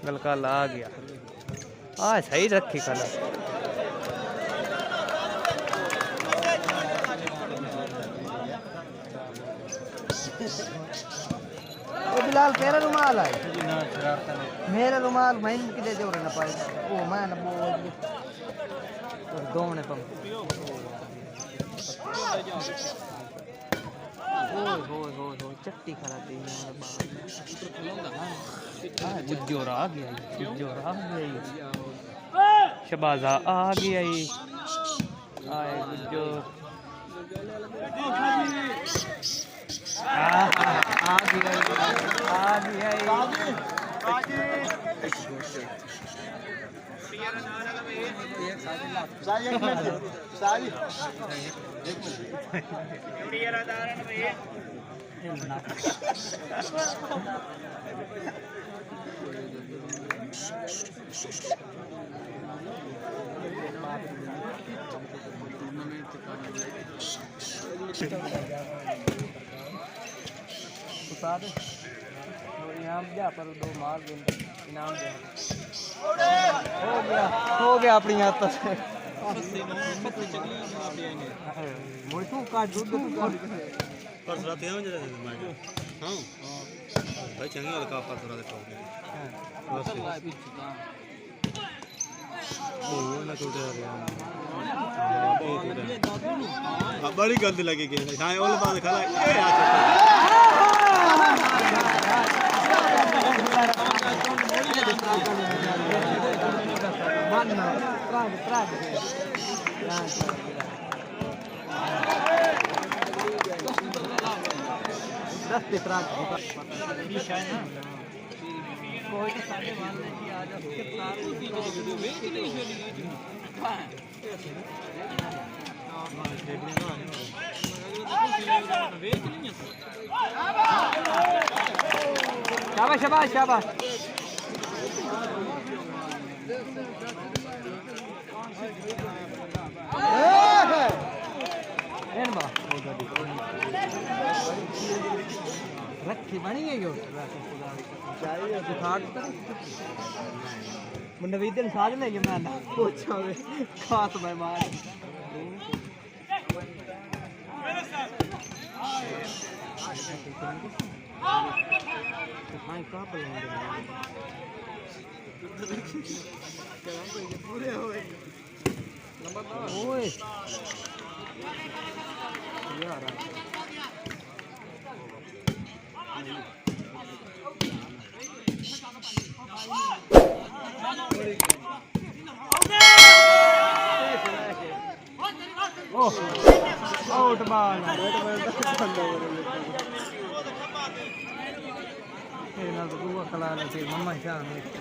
गलकाल आ गया सही रखी कलर बिलाल तेरा रुमाल है मेरा रुमाल मैं किधर जो रहना पाए वो मैं ना बोल दो ने पम हो चट्टी खरा दी गुज्जोर आ गया शबाजा आ गया आए गुज्जोर आ गया इनाम दिया पर दो मार इनाम दिया हो गया अपनी आदत से मोटू काट दूध पर रात यहाँ जरा हाँ भाई चंगी वाला का पर रात को वो ना टूटे यार बड़ी गंद लगी कि हां ओल बात खा शाबाश शाबाश शाबाश रखी बनी है नवीदन साज ले मैं पूछा खास मेहमान आउट बॉल मम्मा शाह